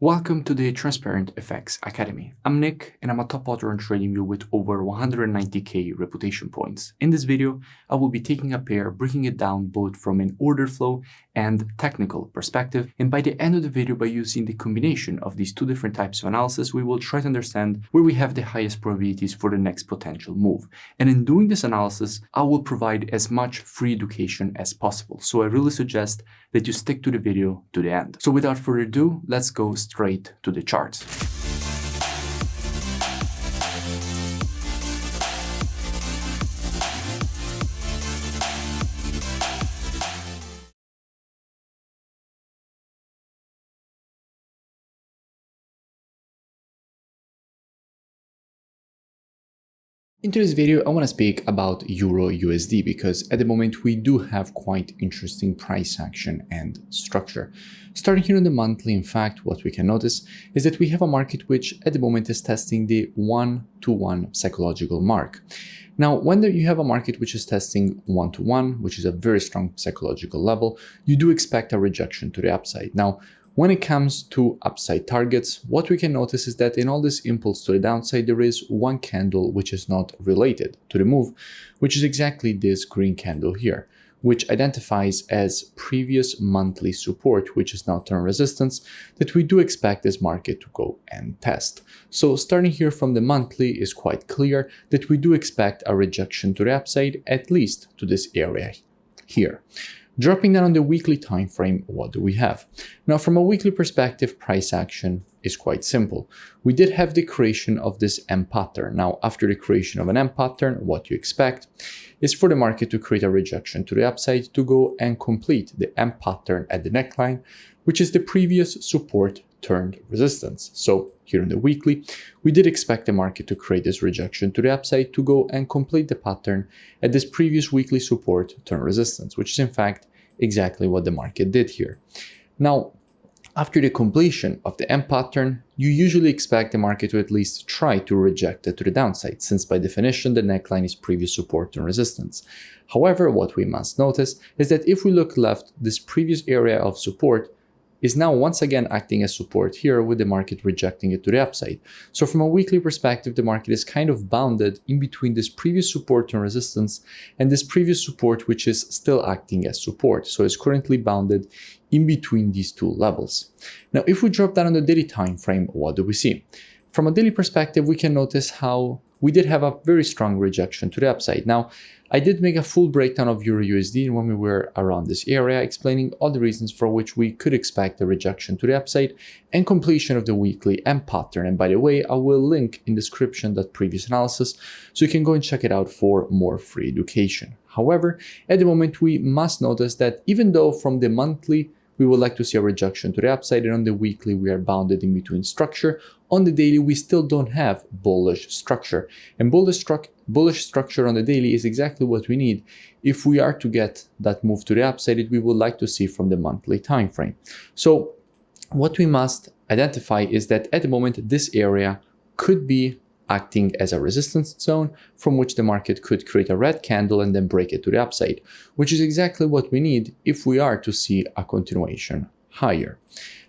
Welcome to the Transparent FX Academy. I'm Nick, and I'm a top author on TradingView with over 190k reputation points. In this video, I will be taking a pair, breaking it down both from an order flow and technical perspective. And by the end of the video, by using the combination of these two different types of analysis, we will try to understand where we have the highest probabilities for the next potential move. And in doing this analysis, I will provide as much free education as possible. So I really suggest that you stick to the video to the end. So without further ado, let's go straight to the charts. In today's video, I want to speak about EURUSD because at the moment we do have quite interesting price action and structure. Starting here on the monthly, in fact, what we can notice is that we have a market which at the moment is testing the 1-to-1 psychological mark. Now, when you have a market which is testing 1-to-1, which is a very strong psychological level, you do expect a rejection to the upside. Now, when it comes to upside targets, what we can notice is that in all this impulse to the downside, there is one candle which is not related to the move, which is exactly this green candle here, which identifies as previous monthly support, which is now turn resistance, that we do expect this market to go and test. So starting here from the monthly is quite clear that we do expect a rejection to the upside, at least to this area here. Dropping down on the weekly time frame, what do we have? Now, from a weekly perspective, price action is quite simple. We did have the creation of this M pattern. Now, after the creation of an M pattern, what you expect is for the market to create a rejection to the upside to go and complete the M pattern at the neckline, which is the previous support turned resistance. So here in the weekly, we did expect the market to create this rejection to the upside to go and complete the pattern at this previous weekly support turn resistance, which is in fact exactly what the market did here. Now, after the completion of the M pattern, you usually expect the market to at least try to reject it to the downside, since by definition the neckline is previous support and resistance. However, what we must notice is that if we look left, this previous area of support is now once again acting as support here with the market rejecting it to the upside. So from a weekly perspective, the market is kind of bounded in between this previous support and resistance and this previous support, which is still acting as support. So it's currently bounded in between these two levels. Now, if we drop down on the daily time frame, what do we see? From a daily perspective, we can notice how we did have a very strong rejection to the upside. Now, I did make a full breakdown of EURUSD when we were around this area, explaining all the reasons for which we could expect a rejection to the upside and completion of the weekly M pattern. And by the way, I will link in description that previous analysis, so you can go and check it out for more free education. However, at the moment, we must notice that even though from the monthly, we would like to see a rejection to the upside, and on the weekly, we are bounded in between structure. On the daily, we still don't have bullish structure. And bullish structure on the daily is exactly what we need if we are to get that move to the upside that we would like to see from the monthly time frame. So what we must identify is that at the moment, this area could be acting as a resistance zone from which the market could create a red candle and then break it to the upside, which is exactly what we need if we are to see a continuation higher.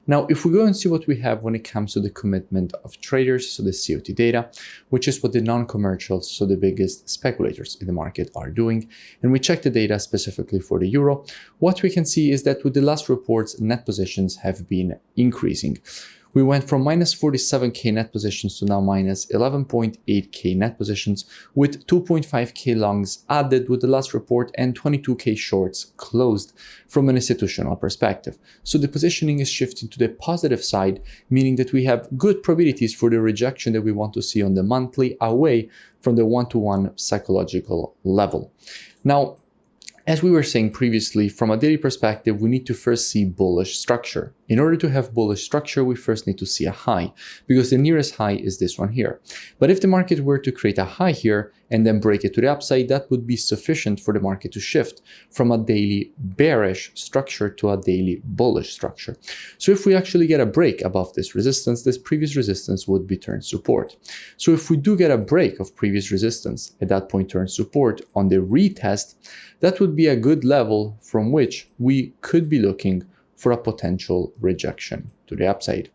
Now, if we go and see what we have when it comes to the commitment of traders, so the COT data, which is what the non-commercials, so the biggest speculators in the market are doing, and we check the data specifically for the euro, what we can see is that with the last reports, net positions have been increasing. We went from minus 47k net positions to now minus 11.8k net positions, with 2.5k longs added with the last report and 22k shorts closed from an institutional perspective. So the positioning is shifting to the positive side, meaning that we have good probabilities for the rejection that we want to see on the monthly away from the 1-to-1 psychological level. Now, as we were saying previously, from a daily perspective, we need to first see bullish structure. In order to have bullish structure, we first need to see a high, because the nearest high is this one here. But if the market were to create a high here and then break it to the upside, that would be sufficient for the market to shift from a daily bearish structure to a daily bullish structure. So if we actually get a break above this resistance, this previous resistance would be turned support. So if we do get a break of previous resistance, at that point turn support on the retest, that would be a good level from which we could be looking for a potential rejection to the upside.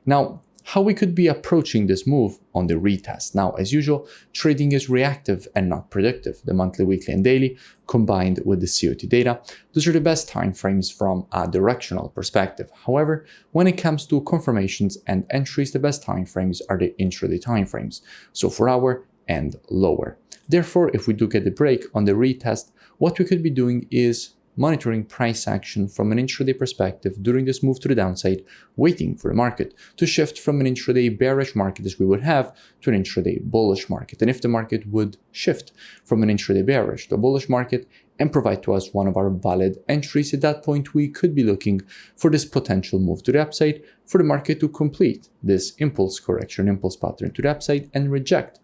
Now, how we could be approaching this move on the retest. Now, as usual, trading is reactive and not predictive. The monthly, weekly, and daily combined with the COT data, those are the best time frames from a directional perspective. However, when it comes to confirmations and entries, the best time frames are the intraday time frames, so 4 hour and lower. Therefore, if we do get the break on the retest, what we could be doing is monitoring price action from an intraday perspective during this move to the downside, waiting for the market to shift from an intraday bearish market as we would have to an intraday bullish market. And if the market would shift from an intraday bearish to a bullish market and provide to us one of our valid entries, at that point we could be looking for this potential move to the upside for the market to complete this impulse correction, impulse pattern to the upside and reject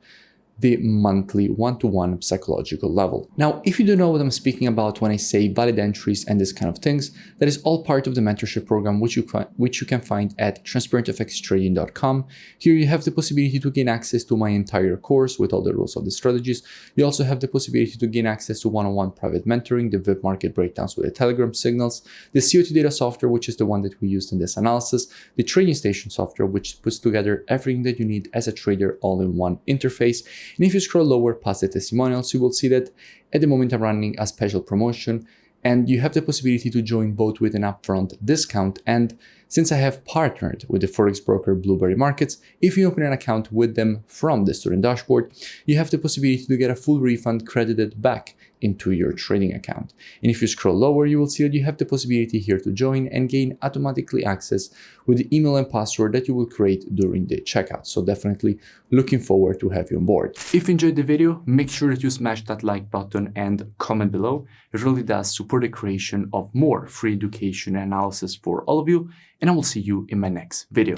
the monthly one-to-one psychological level. Now, if you don't know what I'm speaking about when I say valid entries and this kind of things, that is all part of the mentorship program, which you can find at transparentfxtrading.com. Here you have the possibility to gain access to my entire course with all the rules of the strategies. You also have the possibility to gain access to one-on-one private mentoring, the VIP market breakdowns with the Telegram signals, the COT data software, which is the one that we used in this analysis, the trading station software, which puts together everything that you need as a trader all in one interface. And if you scroll lower past the testimonials, you will see that at the moment I'm running a special promotion and you have the possibility to join both with an upfront discount. And since I have partnered with the forex broker Blueberry Markets, if you open an account with them from the student dashboard, you have the possibility to get a full refund credited back into your trading account. And if you scroll lower, you will see that you have the possibility here to join and gain automatically access with the email and password that you will create during the checkout. So definitely looking forward to have you on board. If you enjoyed the video, make sure that you smash that like button and comment below. It really does support the creation of more free education and analysis for all of you. And I will see you in my next video.